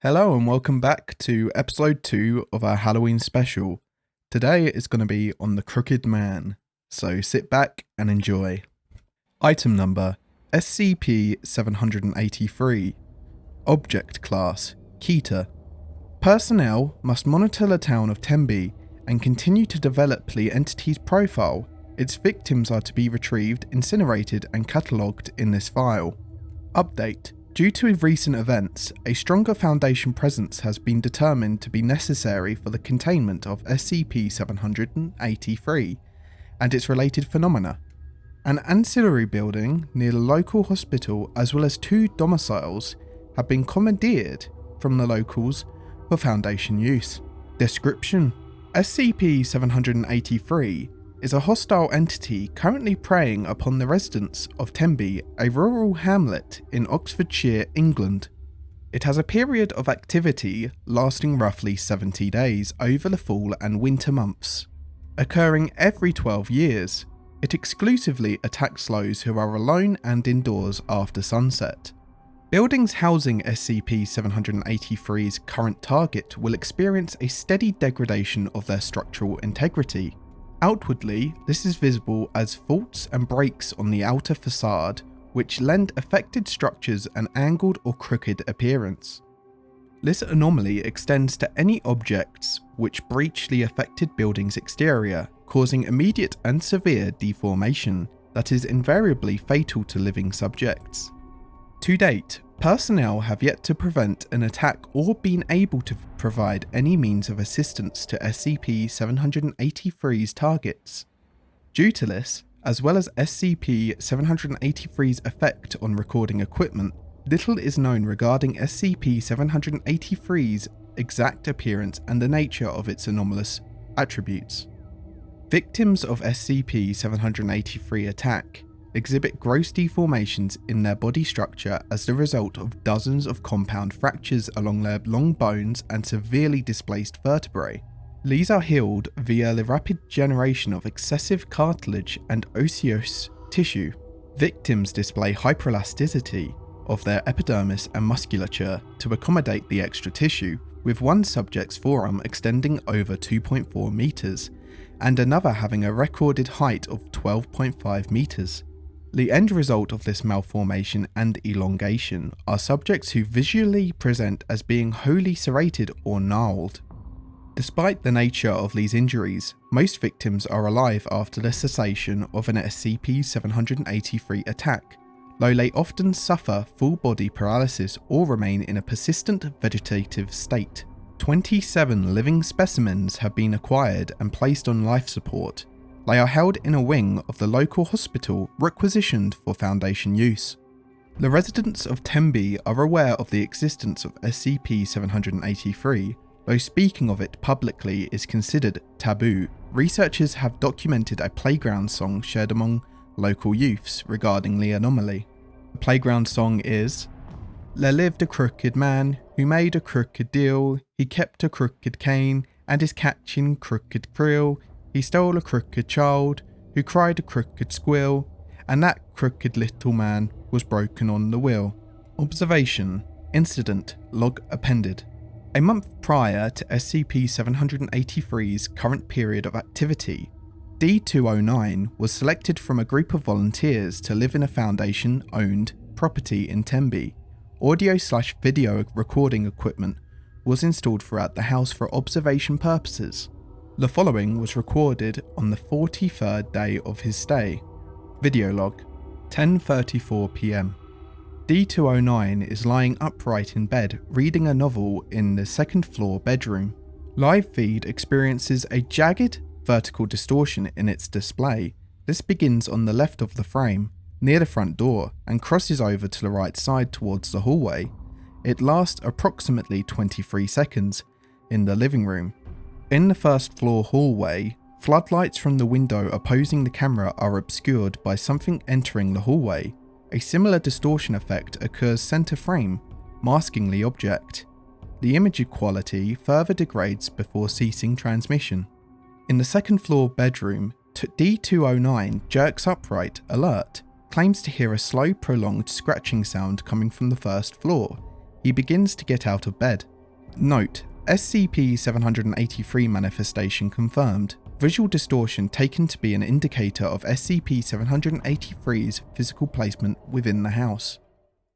Hello and welcome back to episode 2 of our Halloween special. Today is going to be on the Crooked Man, so sit back and enjoy. Item number SCP-783. Object Class Keter. Personnel must monitor the town of Tembe and continue to develop the entity's profile. Its victims are to be retrieved, incinerated and catalogued in this file. Update. Due to recent events, a stronger Foundation presence has been determined to be necessary for the containment of SCP-783 and its related phenomena. An ancillary building near the local hospital as well as 2 domiciles have been commandeered from the locals for Foundation use. Description: SCP-783 is a hostile entity currently preying upon the residents of Tembe, a rural hamlet in Oxfordshire, England. It has a period of activity lasting roughly 70 days over the fall and winter months, occurring every 12 years. It exclusively attacks those who are alone and indoors after sunset. Buildings housing SCP-783's current target will experience a steady degradation of their structural integrity. Outwardly, this is visible as faults and breaks on the outer facade, which lend affected structures an angled or crooked appearance. This anomaly extends to any objects which breach the affected building's exterior, causing immediate and severe deformation that is invariably fatal to living subjects. To date, personnel have yet to prevent an attack or been able to provide any means of assistance to SCP-783's targets. Due to this, as well as SCP-783's effect on recording equipment, little is known regarding SCP-783's exact appearance and the nature of its anomalous attributes. Victims of SCP-783 attack exhibit gross deformations in their body structure as the result of dozens of compound fractures along their long bones and severely displaced vertebrae. These are healed via the rapid generation of excessive cartilage and osseous tissue. Victims display hyperelasticity of their epidermis and musculature to accommodate the extra tissue, with one subject's forearm extending over 2.4 meters and another having a recorded height of 12.5 meters. The end result of this malformation and elongation are subjects who visually present as being wholly serrated or gnarled. Despite the nature of these injuries, most victims are alive after the cessation of an SCP-783 attack, though they often suffer full body paralysis or remain in a persistent vegetative state. 27 living specimens have been acquired and placed on life support. They are held in a wing of the local hospital requisitioned for Foundation use. The residents of Tembe are aware of the existence of SCP-783, though speaking of it publicly is considered taboo. Researchers have documented a playground song shared among local youths regarding the anomaly. The playground song is, "There lived a crooked man who made a crooked deal. He kept a crooked cane and is catching crooked krill. He stole a crooked child who cried a crooked squeal, and that crooked little man was broken on the wheel." Observation. Incident log appended. A month prior to SCP-783's current period of activity, D209 was selected from a group of volunteers to live in a Foundation-owned property in Tembe. Audio/video recording equipment was installed throughout the house for observation purposes. The following was recorded on the 43rd day of his stay. Video log. 10:34 PM. D209 is lying upright in bed reading a novel in the second floor bedroom. Live feed experiences a jagged vertical distortion in its display. This begins on the left of the frame, near the front door, and crosses over to the right side towards the hallway. It lasts approximately 23 seconds in the living room. In the first floor hallway, floodlights from the window opposing the camera are obscured by something entering the hallway. A similar distortion effect occurs center frame, masking the object. The image quality further degrades before ceasing transmission. In the second floor bedroom, D209 jerks upright, alert, claims to hear a slow prolonged scratching sound coming from the first floor. he begins to get out of bed. Note: SCP-783 manifestation confirmed. Visual distortion taken to be an indicator of SCP-783's physical placement within the house.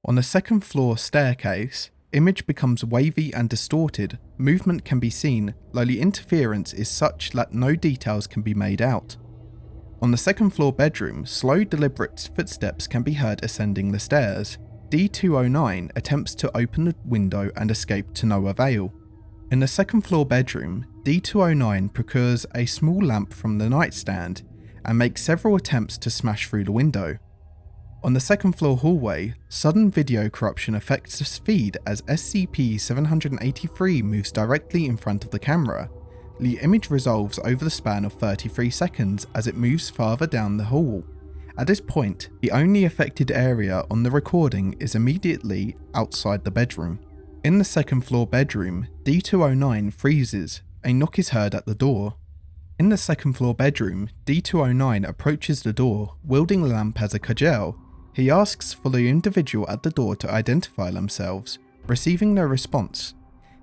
On the second floor staircase, image becomes wavy and distorted, movement can be seen, though the interference is such that no details can be made out. On the second floor bedroom, slow deliberate footsteps can be heard ascending the stairs. D209 attempts to open the window and escape to no avail. In the second floor bedroom, D209 procures a small lamp from the nightstand and makes several attempts to smash through the window. On the second floor hallway, sudden video corruption affects the feed as SCP-783 moves directly in front of the camera. The image resolves over the span of 33 seconds as it moves farther down the hall. At this point, the only affected area on the recording is immediately outside the bedroom. In the second floor bedroom, D209 freezes. A knock is heard at the door. In the second floor bedroom, D209 approaches the door, wielding the lamp as a cudgel. He asks for the individual at the door to identify themselves, receiving no response.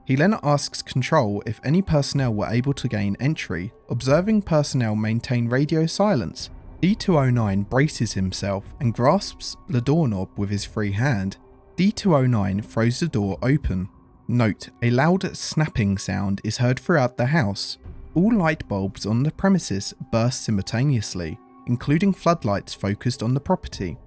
He then asks Control if any personnel were able to gain entry, observing personnel maintain radio silence. D209 braces himself and grasps the doorknob with his free hand. D209 throws the door open. Note: a loud snapping sound is heard throughout the house. All light bulbs on the premises burst simultaneously, including floodlights focused on the property.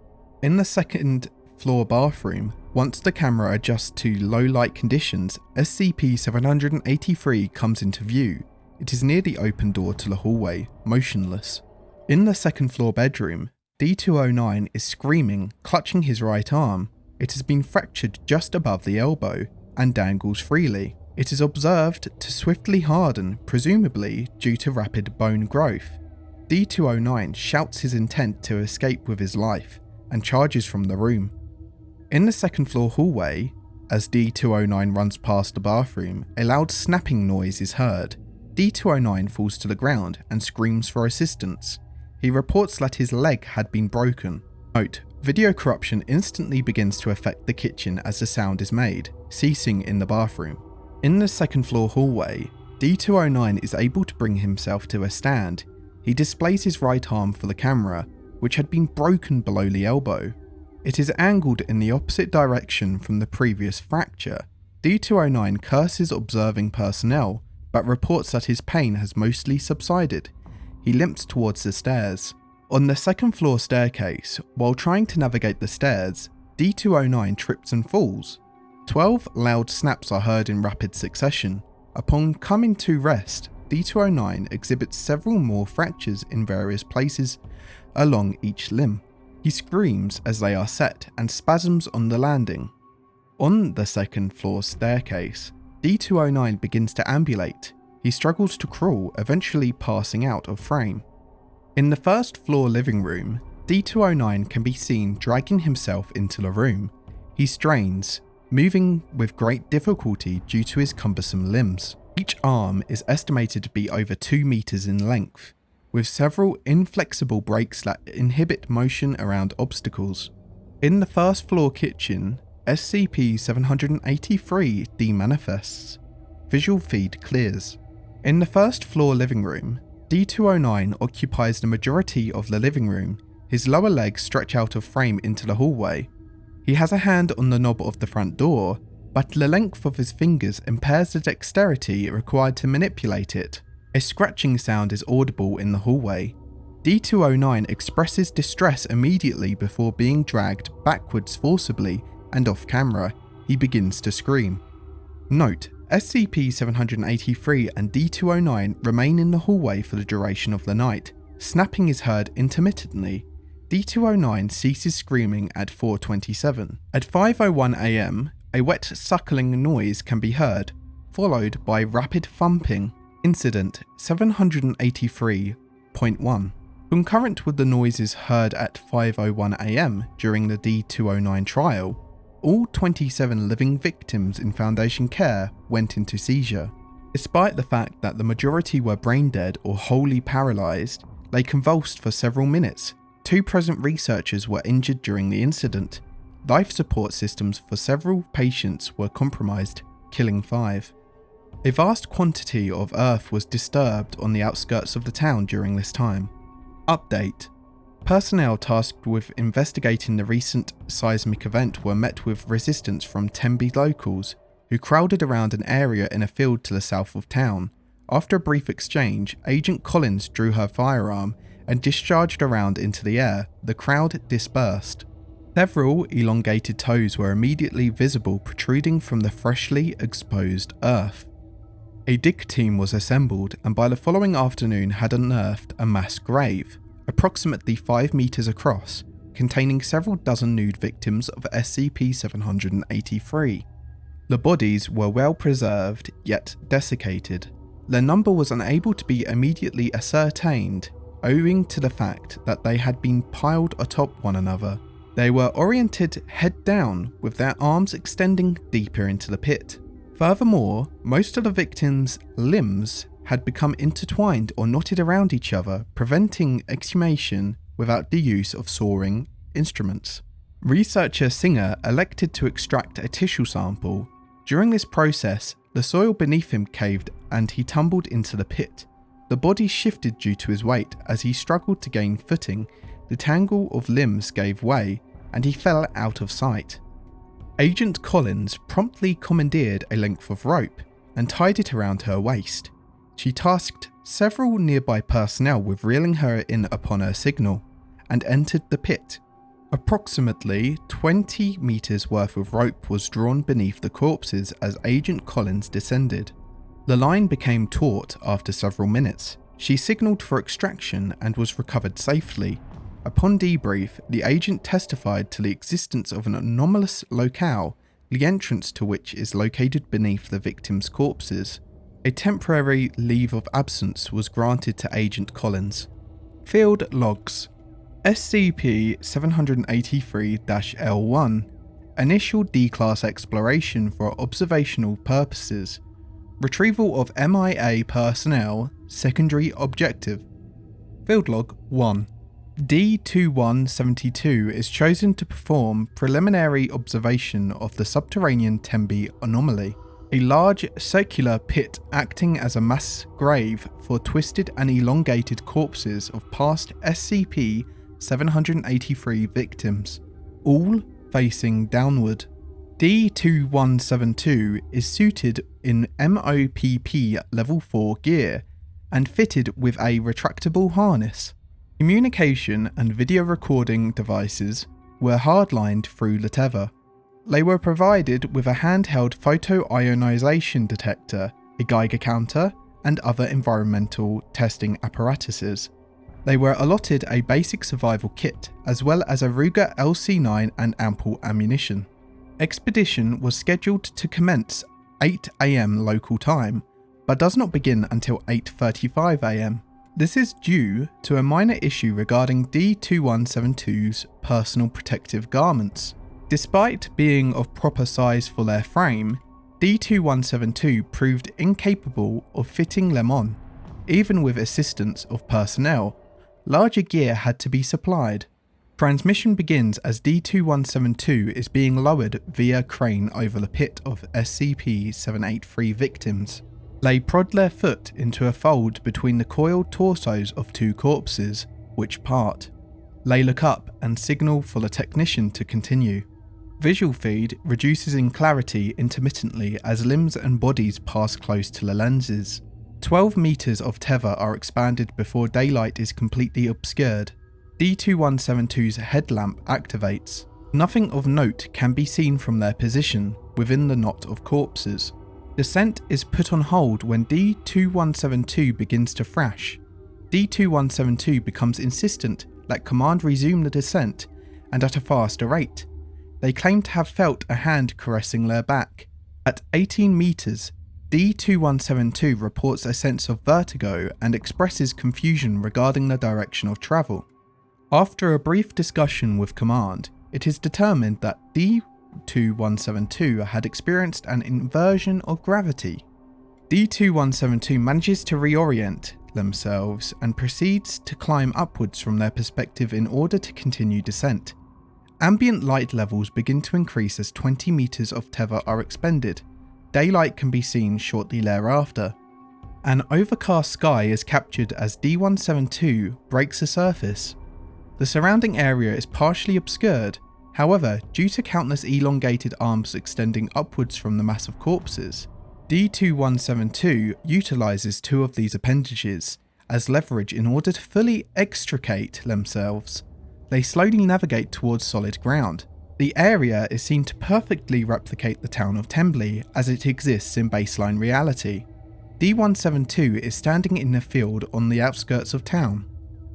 In the second floor bathroom, once the camera adjusts to low light conditions, SCP-783 comes into view. It is near the open door to the hallway, motionless. In the second floor bedroom, D209 is screaming, clutching his right arm. It has been fractured just above the elbow and dangles freely. It is observed to swiftly harden, presumably due to rapid bone growth. D209 shouts his intent to escape with his life and charges from the room. In the second floor hallway, as D209 runs past the bathroom, a loud snapping noise is heard. D209 falls to the ground and screams for assistance. He reports that his leg had been broken. Note: video corruption instantly begins to affect the kitchen as the sound is made, ceasing in the bathroom. In the second floor hallway, D209 is able to bring himself to a stand. He displays his right arm for the camera, which had been broken below the elbow. It is angled in the opposite direction from the previous fracture. D209 curses observing personnel, but reports that his pain has mostly subsided. He limps towards the stairs. On the second floor staircase, while trying to navigate the stairs, D209 trips and falls. 12 loud snaps are heard in rapid succession. Upon coming to rest, D209 exhibits several more fractures in various places along each limb. He screams as they are set and spasms on the landing. On the second floor staircase, D209 begins to ambulate. He struggles to crawl, eventually passing out of frame. In the first floor living room, D209 can be seen dragging himself into the room. He strains, moving with great difficulty due to his cumbersome limbs. Each arm is estimated to be over 2 meters in length, with several inflexible brakes that inhibit motion around obstacles. In the first floor kitchen, SCP-783 demanifests. Visual feed clears. In the first floor living room, D209 occupies the majority of the living room. His lower legs stretch out of frame into the hallway. He has a hand on the knob of the front door, but the length of his fingers impairs the dexterity required to manipulate it. A scratching sound is audible in the hallway. D209 expresses distress immediately before being dragged backwards forcibly, and off camera, he begins to scream. Note: SCP-783 and D209 remain in the hallway for the duration of the night. Snapping is heard intermittently. D209 ceases screaming at 4:27. At 5:01 AM, a wet suckling noise can be heard, followed by rapid thumping. Incident 783.1. Concurrent with the noises heard at 5:01 AM during the D209 trial, all 27 living victims in Foundation care went into seizure. Despite the fact that the majority were brain dead or wholly paralysed, they convulsed for several minutes. 2 present researchers were injured during the incident. life support systems for several patients were compromised, killing 5. A vast quantity of earth was disturbed on the outskirts of the town during this time. Update. Personnel tasked with investigating the recent seismic event were met with resistance from Tembe locals, who crowded around an area in a field to the south of town. After a brief exchange, Agent Collins drew her firearm and discharged a round into the air. The crowd dispersed. Several elongated toes were immediately visible protruding from the freshly exposed earth. A dig team was assembled and by the following afternoon had unearthed a mass grave, approximately 5 meters across, containing several dozen nude victims of SCP-783. The bodies were well preserved, yet desiccated. Their number was unable to be immediately ascertained, owing to the fact that they had been piled atop one another. They were oriented head down, with their arms extending deeper into the pit. Furthermore, most of the victims' limbs had become intertwined or knotted around each other, preventing exhumation without the use of sawing instruments. Researcher Singer elected to extract a tissue sample. During this process, the soil beneath him caved and he tumbled into the pit. The body shifted due to his weight. As he struggled to gain footing, the tangle of limbs gave way and he fell out of sight. Agent Collins promptly commandeered a length of rope and tied it around her waist. She tasked several nearby personnel with reeling her in upon her signal and entered the pit. Approximately 20 meters worth of rope was drawn beneath the corpses as Agent Collins descended. The line became taut after several minutes. She signaled for extraction and was recovered safely. Upon debrief, the agent testified to the existence of an anomalous locale, the entrance to which is located beneath the victims' corpses. A temporary leave of absence was granted to Agent Collins. Field logs. SCP-783-L1. Initial D-Class exploration for observational purposes. Retrieval of MIA personnel. Secondary objective. Field log 1. D-2172 is chosen to perform preliminary observation of the subterranean Tembe anomaly, a large circular pit acting as a mass grave for twisted and elongated corpses of past SCP-783 victims, all facing downward. D-2172 is suited in MOPP Level 4 gear and fitted with a retractable harness. Communication and video recording devices were hardlined through the tether. They were provided with a handheld photoionization detector, a Geiger counter, and other environmental testing apparatuses. They were allotted a basic survival kit, as well as a Ruger LC9 and ample ammunition. Expedition was scheduled to commence 8 AM local time, but does not begin until 8:35 AM. This is due to a minor issue regarding D-2172's personal protective garments. Despite being of proper size for their frame, D-2172 proved incapable of fitting them on. Even with assistance of personnel, larger gear had to be supplied. Transmission begins as D-2172 is being lowered via crane over the pit of SCP-783 victims. They prod their foot into a fold between the coiled torsos of 2 corpses, which part. They look up and signal for the technician to continue. Visual feed reduces in clarity intermittently as limbs and bodies pass close to the lenses. 12 meters of tether are expanded before daylight is completely obscured. D-2172's headlamp activates. Nothing of note can be seen from their position within the knot of corpses. Descent is put on hold when D-2172 begins to thrash. D-2172 becomes insistent that command resume the descent, and at a faster rate. They claim to have felt a hand caressing their back. At 18 meters, D-2172 reports a sense of vertigo and expresses confusion regarding the direction of travel. After a brief discussion with command, it is determined that D-2172 had experienced an inversion of gravity. D-2172 manages to reorient themselves and proceeds to climb upwards from their perspective in order to continue descent. Ambient light levels begin to increase as 20 meters of tether are expended. Daylight can be seen shortly thereafter. An overcast sky is captured as D172 breaks the surface. The surrounding area is partially obscured, however, due to countless elongated arms extending upwards from the mass of corpses, D2172 utilises two of these appendages as leverage in order to fully extricate themselves. They slowly navigate towards solid ground. The area is seen to perfectly replicate the town of Tembley as it exists in baseline reality. D172 is standing in a field on the outskirts of town.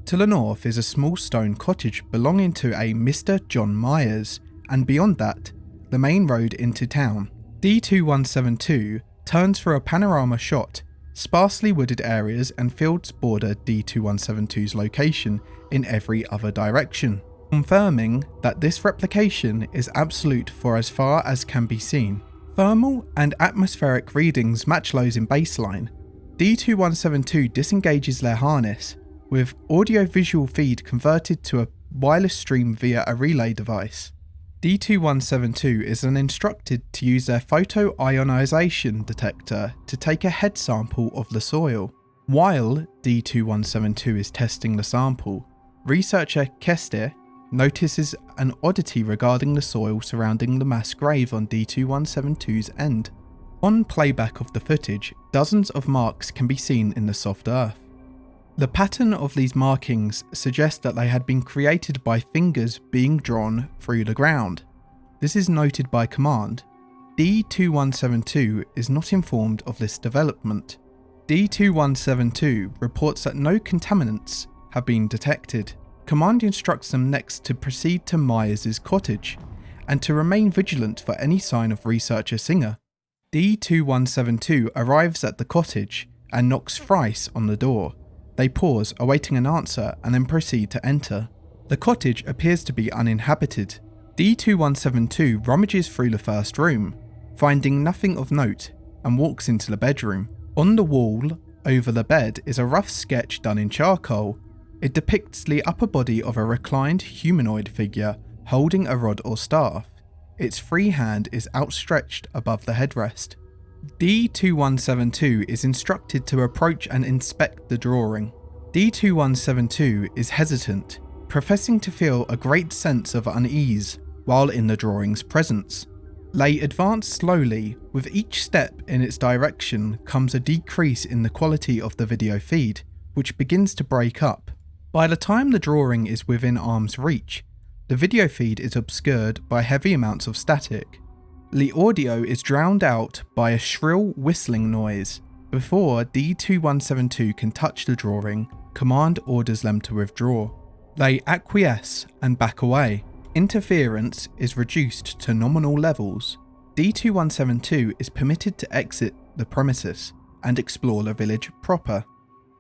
To the north is a small stone cottage belonging to a Mr. John Myers, and beyond that, the main road into town. D2172 turns for a panorama shot. Sparsely wooded areas and fields border D2172's location in every other direction, confirming that this replication is absolute for as far as can be seen. Thermal and atmospheric readings match those in baseline. D2172 disengages their harness, with audio-visual feed converted to a wireless stream via a relay device. D2172 is then instructed to use their photoionization detector to take a head sample of the soil. While D2172 is testing the sample, researcher Kester notices an oddity regarding the soil surrounding the mass grave on D2172's end. On playback of the footage, dozens of marks can be seen in the soft earth. The pattern of these markings suggests that they had been created by fingers being drawn through the ground. This is noted by command. D2172 is not informed of this development. D2172 reports that no contaminants have been detected. Command instructs them next to proceed to Myers' cottage, and to remain vigilant for any sign of researcher Singer. D2172 arrives at the cottage and knocks thrice on the door. They pause, awaiting an answer, and then proceed to enter. The cottage appears to be uninhabited. D2172 rummages through the first room, finding nothing of note, and walks into the bedroom. On the wall, over the bed, is a rough sketch done in charcoal. It depicts the upper body of a reclined humanoid figure holding a rod or staff. Its free hand is outstretched above the headrest. D2172 is instructed to approach and inspect the drawing. D2172 is hesitant, professing to feel a great sense of unease while in the drawing's presence. They advance slowly. With each step in its direction comes a decrease in the quality of the video feed, which begins to break up. By the time the drawing is within arm's reach, the video feed is obscured by heavy amounts of static. The audio is drowned out by a shrill whistling noise. Before D2172 can touch the drawing, command orders them to withdraw. They acquiesce and back away. Interference is reduced to nominal levels. D2172 is permitted to exit the premises and explore the village proper.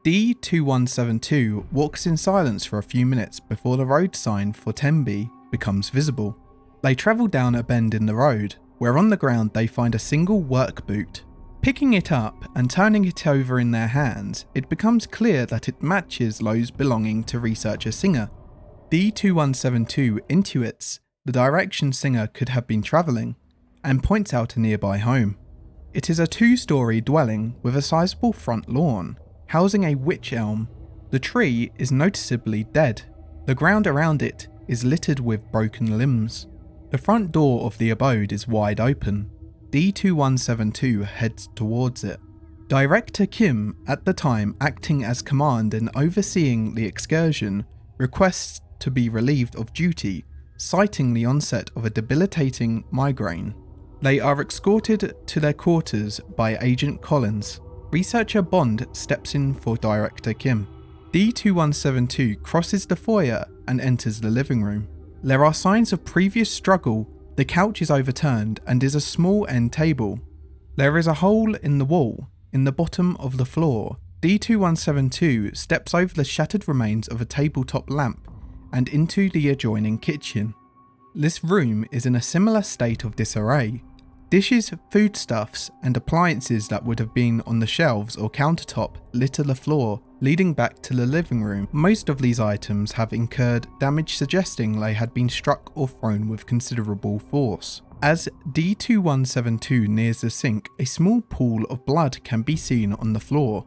D2172 walks in silence for a few minutes before the road sign for Tembe becomes visible. They travel down a bend in the road, where on the ground they find a single work boot. Picking it up and turning it over in their hands, it becomes clear that it matches those belonging to researcher Singer. D2172 intuits the direction Singer could have been travelling, and points out a nearby home. It is a two-storey dwelling with a sizable front lawn, housing a wych elm. The tree is noticeably dead. The ground around it is littered with broken limbs. The front door of the abode is wide open. D2172 heads towards it. Director Kim, at the time acting as command and overseeing the excursion, requests to be relieved of duty, citing the onset of a debilitating migraine. They are escorted to their quarters by Agent Collins. Researcher Bond steps in for Director Kim. D2172 crosses the foyer and enters the living room. There are signs of previous struggle. The couch is overturned and is a small end table. There is a hole in the wall, in the bottom of the floor. D2172 steps over the shattered remains of a tabletop lamp and into the adjoining kitchen. This room is in a similar state of disarray. Dishes, foodstuffs, and appliances that would have been on the shelves or countertop litter the floor, leading back to the living room. Most of these items have incurred damage, suggesting they had been struck or thrown with considerable force. As D2172 nears the sink, a small pool of blood can be seen on the floor.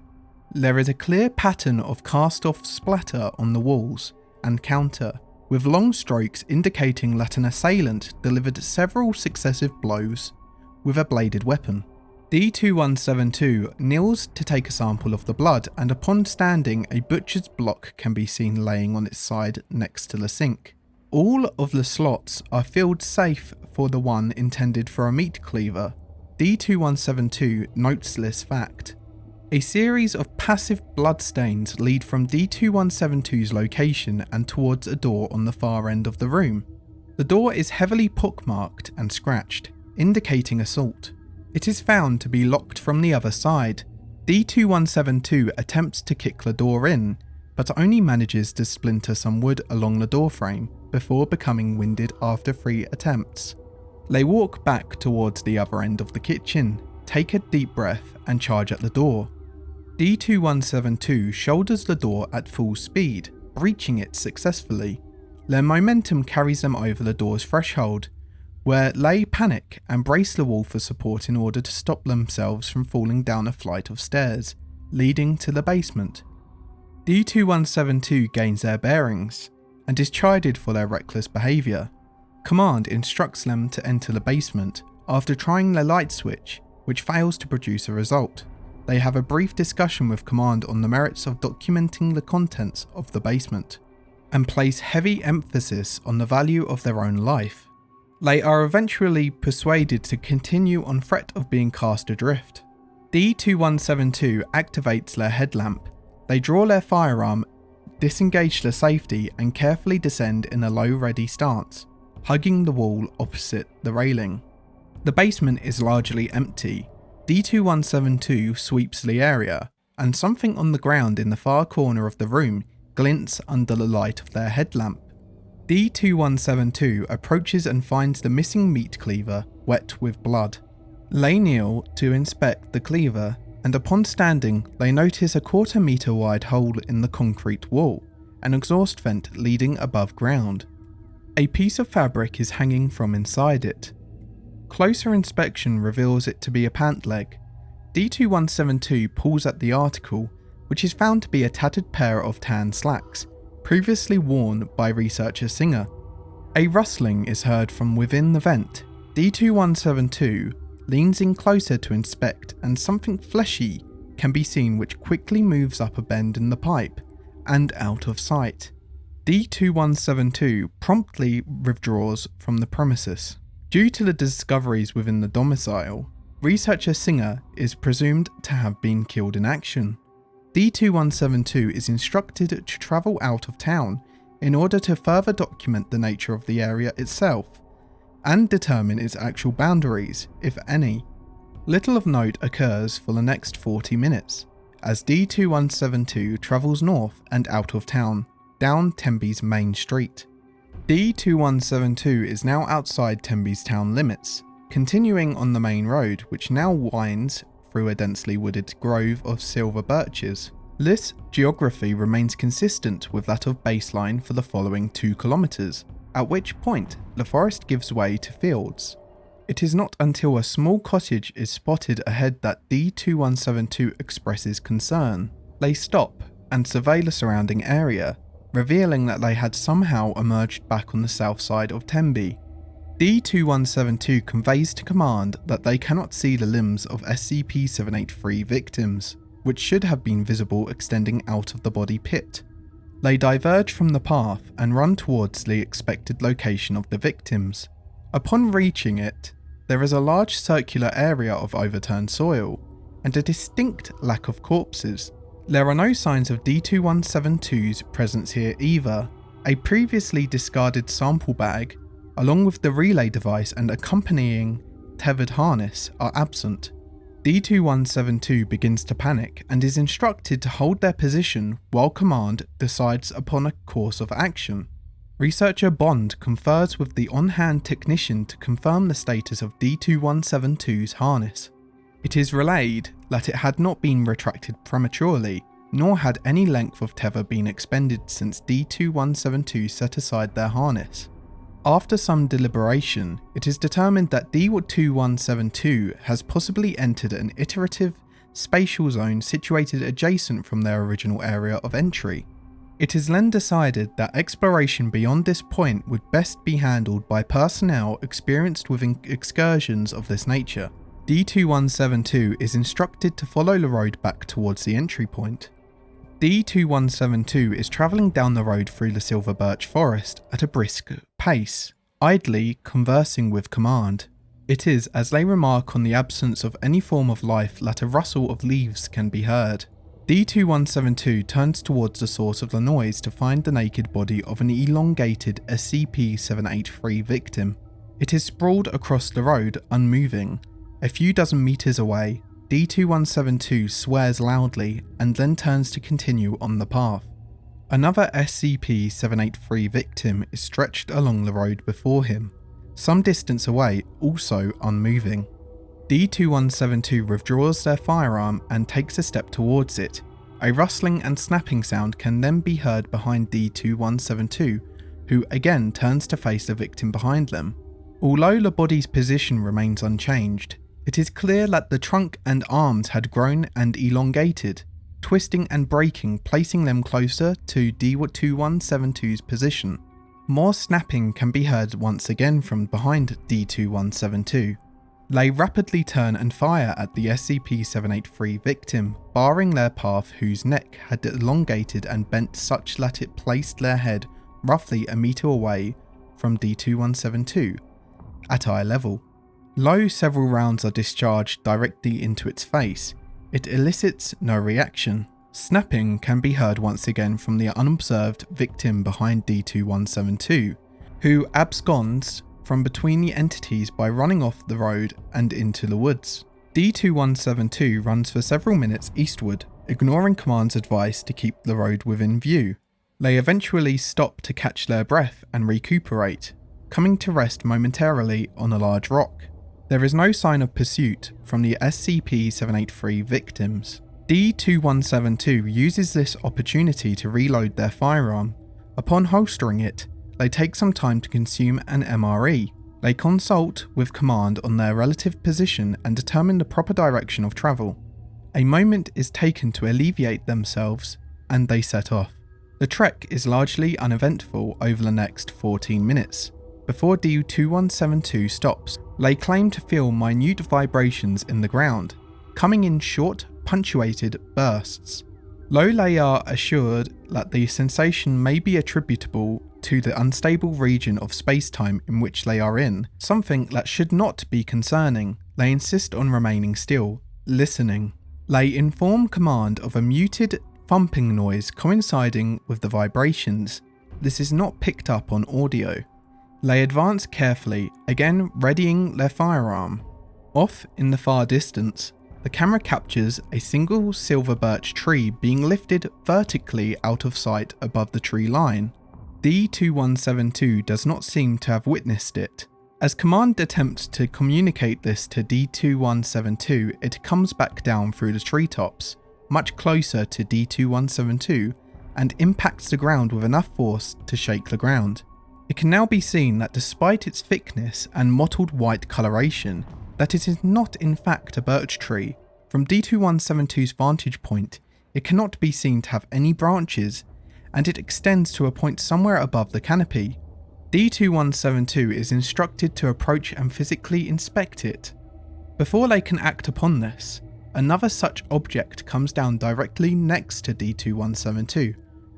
There is a clear pattern of cast-off splatter on the walls and counter, with long strokes indicating that an assailant delivered several successive blows with a bladed weapon. D2172 kneels to take a sample of the blood, and upon standing, a butcher's block can be seen laying on its side next to the sink. All of the slots are filled safe for the one intended for a meat cleaver. D2172 notes this fact. A series of passive bloodstains lead from D2172's location and towards a door on the far end of the room. The door is heavily pockmarked and scratched, indicating assault. It is found to be locked from the other side. D2172 attempts to kick the door in, but only manages to splinter some wood along the doorframe before becoming winded after 3 attempts. They walk back towards the other end of the kitchen, take a deep breath and charge at the door. D2172 shoulders the door at full speed, breaching it successfully. Their momentum carries them over the door's threshold, where they panic and brace the wall for support in order to stop themselves from falling down a flight of stairs, leading to the basement. D2172 gains their bearings, and is chided for their reckless behaviour. Command instructs them to enter the basement after trying the light switch, which fails to produce a result. They have a brief discussion with Command on the merits of documenting the contents of the basement, and place heavy emphasis on the value of their own life. They are eventually persuaded to continue on threat of being cast adrift. D2172 activates their headlamp. They draw their firearm, disengage the safety, and carefully descend in a low ready stance, hugging the wall opposite the railing. The basement is largely empty. D2172 sweeps the area, and something on the ground in the far corner of the room glints under the light of their headlamp. D2172 approaches and finds the missing meat cleaver wet with blood. They kneel to inspect the cleaver, and upon standing, they notice a 1/4 meter wide hole in the concrete wall, an exhaust vent leading above ground. A piece of fabric is hanging from inside it. Closer inspection reveals it to be a pant leg. D2172 pulls at the article, which is found to be a tattered pair of tan slacks, previously worn by researcher Singer. A rustling is heard from within the vent. D2172 leans in closer to inspect, and something fleshy can be seen which quickly moves up a bend in the pipe and out of sight. D2172 promptly withdraws from the premises. Due to the discoveries within the domicile, researcher Singer is presumed to have been killed in action. D2172 is instructed to travel out of town in order to further document the nature of the area itself and determine its actual boundaries, if any. Little of note occurs for the next 40 minutes, as D2172 travels north and out of town, down Tenby's main street. D2172 is now outside Tenby's town limits, continuing on the main road, which now winds through a densely wooded grove of silver birches. This geography remains consistent with that of baseline for the following 2 kilometers, at which point the forest gives way to fields. It is not until a small cottage is spotted ahead that D2172 expresses concern. They stop and survey the surrounding area, revealing that they had somehow emerged back on the south side of Tenby. D2172 conveys to Command that they cannot see the limbs of SCP-783 victims, which should have been visible extending out of the body pit. They diverge from the path and run towards the expected location of the victims. Upon reaching it, there is a large circular area of overturned soil, and a distinct lack of corpses. There are no signs of D2172's presence here either. A previously discarded sample bag, along with the relay device and accompanying tethered harness, are absent. D2172 begins to panic and is instructed to hold their position while Command decides upon a course of action. Researcher Bond confers with the on-hand technician to confirm the status of D2172's harness. It is relayed that it had not been retracted prematurely, nor had any length of tether been expended since D2172 set aside their harness. After some deliberation, it is determined that D2172 has possibly entered an iterative spatial zone situated adjacent from their original area of entry. It is then decided that exploration beyond this point would best be handled by personnel experienced with excursions of this nature. D2172 is instructed to follow the road back towards the entry point. D2172 is travelling down the road through the silver birch forest at a brisk pace, idly conversing with command. It is as they remark on the absence of any form of life that a rustle of leaves can be heard. D2172 turns towards the source of the noise to find the naked body of an elongated SCP-783 victim. It is sprawled across the road, unmoving. A few dozen meters away, D2172 swears loudly and then turns to continue on the path. Another SCP-783 victim is stretched along the road before him, some distance away, also unmoving. D2172 withdraws their firearm and takes a step towards it. A rustling and snapping sound can then be heard behind D2172, who again turns to face the victim behind them. Although the body's position remains unchanged, it is clear that the trunk and arms had grown and elongated, twisting and breaking, placing them closer to D2172's position. More snapping can be heard once again from behind D2172. They rapidly turn and fire at the SCP-783 victim, barring their path, whose neck had elongated and bent such that it placed their head roughly a meter away from D2172, at eye level. Though several rounds are discharged directly into its face, it elicits no reaction. Snapping can be heard once again from the unobserved victim behind D2172, who absconds from between the entities by running off the road and into the woods. D2172 runs for several minutes eastward, ignoring command's advice to keep the road within view. They eventually stop to catch their breath and recuperate, coming to rest momentarily on a large rock. There is no sign of pursuit from the SCP-783 victims. D2172 uses this opportunity to reload their firearm. Upon holstering it, they take some time to consume an MRE. They consult with command on their relative position and determine the proper direction of travel. A moment is taken to alleviate themselves, and they set off. The trek is largely uneventful over the next 14 minutes. Before D2172 stops, they claim to feel minute vibrations in the ground, coming in short, punctuated bursts. Though they are assured that the sensation may be attributable to the unstable region of space-time in which they are in, something that should not be concerning, they insist on remaining still, listening. They inform command of a muted, thumping noise coinciding with the vibrations. This is not picked up on audio. They advance carefully, again readying their firearm. Off in the far distance, the camera captures a single silver birch tree being lifted vertically out of sight above the tree line. D2172 does not seem to have witnessed it. As command attempts to communicate this to D2172, it comes back down through the treetops, much closer to D2172, and impacts the ground with enough force to shake the ground. It can now be seen that despite its thickness and mottled white coloration, that it is not in fact a birch tree. From D2172's vantage point, it cannot be seen to have any branches, and it extends to a point somewhere above the canopy. D2172 is instructed to approach and physically inspect it. Before they can act upon this, another such object comes down directly next to D2172,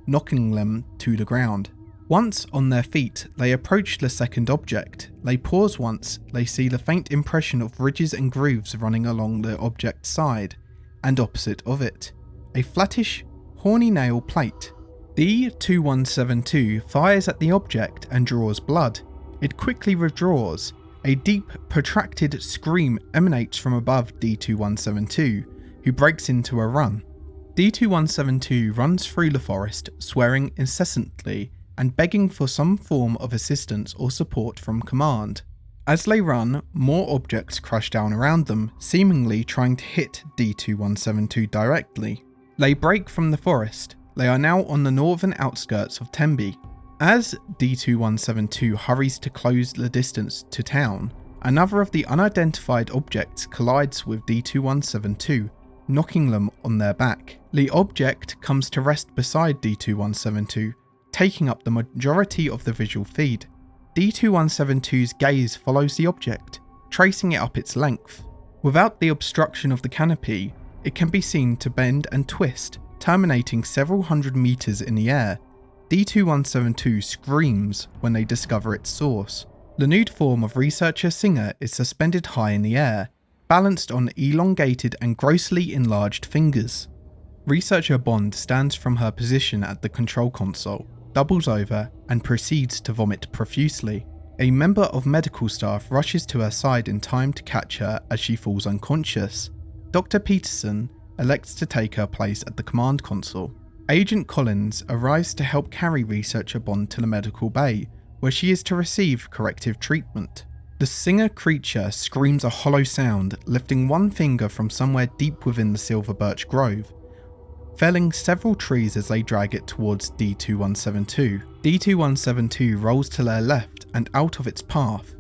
knocking them to the ground. Once on their feet, they approach the second object. They pause once, they see the faint impression of ridges and grooves running along the object's side, and opposite of it, a flattish, horny nail plate. D2172 fires at the object and draws blood. It quickly withdraws. A deep, protracted scream emanates from above D2172, who breaks into a run. D2172 runs through the forest, swearing incessantly and begging for some form of assistance or support from command. As they run, more objects crash down around them, seemingly trying to hit D2172 directly. They break from the forest. They are now on the northern outskirts of Tembe. As D2172 hurries to close the distance to town, another of the unidentified objects collides with D2172, knocking them on their back. The object comes to rest beside D2172, taking up the majority of the visual feed. D2172's gaze follows the object, tracing it up its length. Without the obstruction of the canopy, it can be seen to bend and twist, terminating several hundred meters in the air. D2172 screams when they discover its source. The nude form of researcher Singer is suspended high in the air, balanced on elongated and grossly enlarged fingers. Researcher Bond stands from her position at the control console, doubles over, and proceeds to vomit profusely. A member of medical staff rushes to her side in time to catch her as she falls unconscious. Dr. Peterson elects to take her place at the command console. Agent Collins arrives to help carry researcher Bond to the medical bay, where she is to receive corrective treatment. The Singer creature screams a hollow sound, lifting one finger from somewhere deep within the silver birch grove, felling several trees as they drag it towards D2172. D2172 rolls to their left and out of its path.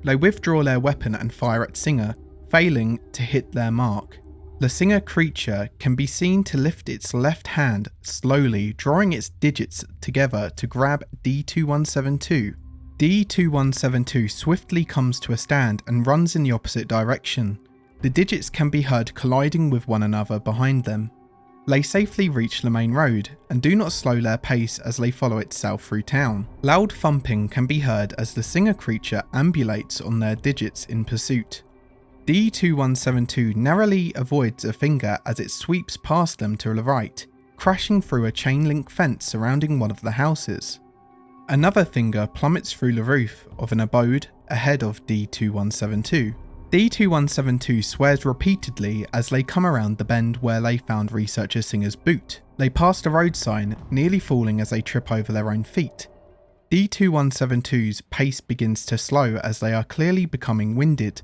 They withdraw their weapon and fire at Singer, failing to hit their mark. The Singer creature can be seen to lift its left hand slowly, drawing its digits together to grab D2172. D2172 swiftly comes to a stand and runs in the opposite direction. The digits can be heard colliding with one another behind them. They safely reach the main road and do not slow their pace as they follow it south through town. Loud thumping can be heard as the Singer creature ambulates on their digits in pursuit. D2172 narrowly avoids a finger as it sweeps past them to the right, crashing through a chain link fence surrounding one of the houses. Another finger plummets through the roof of an abode ahead of D2172. D2172 swears repeatedly as they come around the bend where they found researcher Singer's boot. They pass the road sign, nearly falling as they trip over their own feet. D2172's pace begins to slow as they are clearly becoming winded.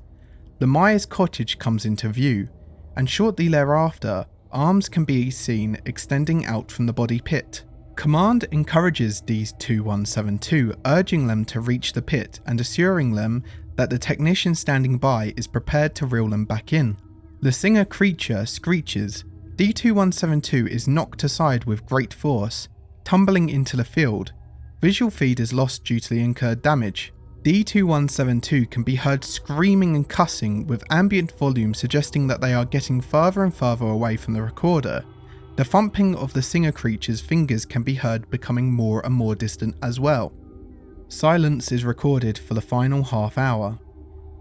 The Myers cottage comes into view, and shortly thereafter, arms can be seen extending out from the body pit. Command encourages D2172, urging them to reach the pit and assuring them that the technician standing by is prepared to reel them back in. The Singer creature screeches. D2172 is knocked aside with great force, tumbling into the field. Visual feed is lost due to the incurred damage. D2172 can be heard screaming and cussing with ambient volume suggesting that they are getting further and further away from the recorder. The thumping of the Singer creature's fingers can be heard becoming more and more distant as well. Silence is recorded for the final half hour.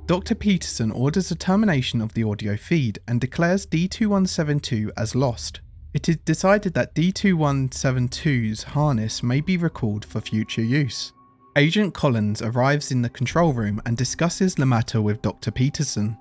Dr. Peterson orders a termination of the audio feed and declares D2172 as lost. It is decided that D2172's harness may be recalled for future use. Agent Collins arrives in the control room and discusses the matter with Dr. Peterson.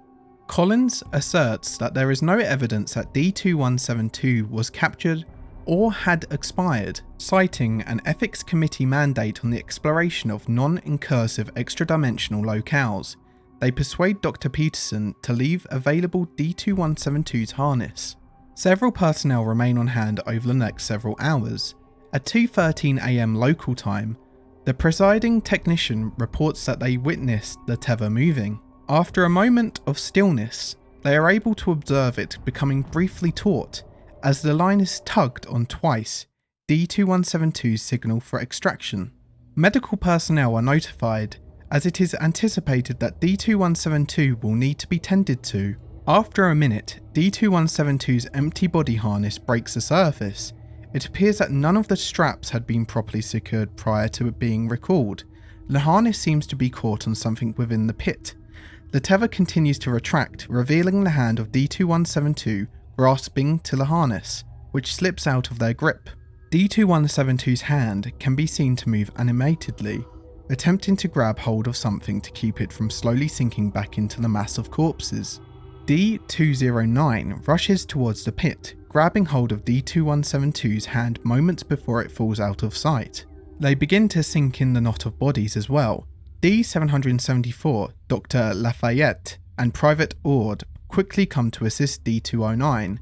Collins asserts that there is no evidence that D2172 was captured or had expired, citing an ethics committee mandate on the exploration of non-incursive extra-dimensional locales. They persuade Dr. Peterson to leave available D2172's harness. Several personnel remain on hand over the next several hours. At 2:13 AM local time, the presiding technician reports that they witnessed the tether moving. After a moment of stillness, they are able to observe it becoming briefly taut as the line is tugged on twice, D2172's signal for extraction. Medical personnel are notified as it is anticipated that D2172 will need to be tended to. After a minute, D2172's empty body harness breaks the surface. It appears that none of the straps had been properly secured prior to it being recalled. The harness seems to be caught on something within the pit. The tether continues to retract, revealing the hand of D2172 grasping to the harness, which slips out of their grip. D2172's hand can be seen to move animatedly, attempting to grab hold of something to keep it from slowly sinking back into the mass of corpses. D209 rushes towards the pit, grabbing hold of D2172's hand moments before it falls out of sight. They begin to sink in the knot of bodies as well. D774, Dr. Lafayette, and Private Ord quickly come to assist D209,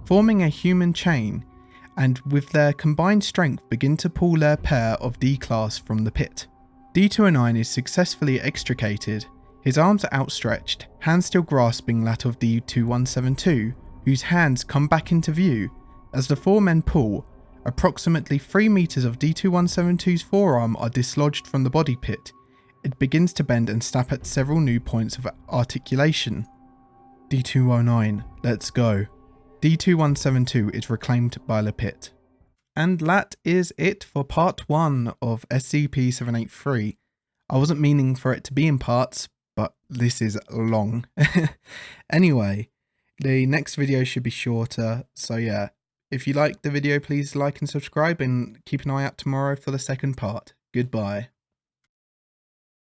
forming a human chain. and with their combined strength begin to pull their pair of D-Class from the pit. D209 is successfully extricated, his arms are outstretched, hands still grasping that of D2172, whose hands come back into view. As the four men pull, approximately 3 meters of D2172's forearm are dislodged from the body pit. It begins to bend and snap at several new points of articulation. D209, let's go. D2172 is reclaimed by the pit. And that is it for part 1 of SCP-783. I wasn't meaning for it to be in parts, but this is long. Anyway, the next video should be shorter, so yeah. If you liked the video, please like and subscribe, and keep an eye out tomorrow for the second part. Goodbye.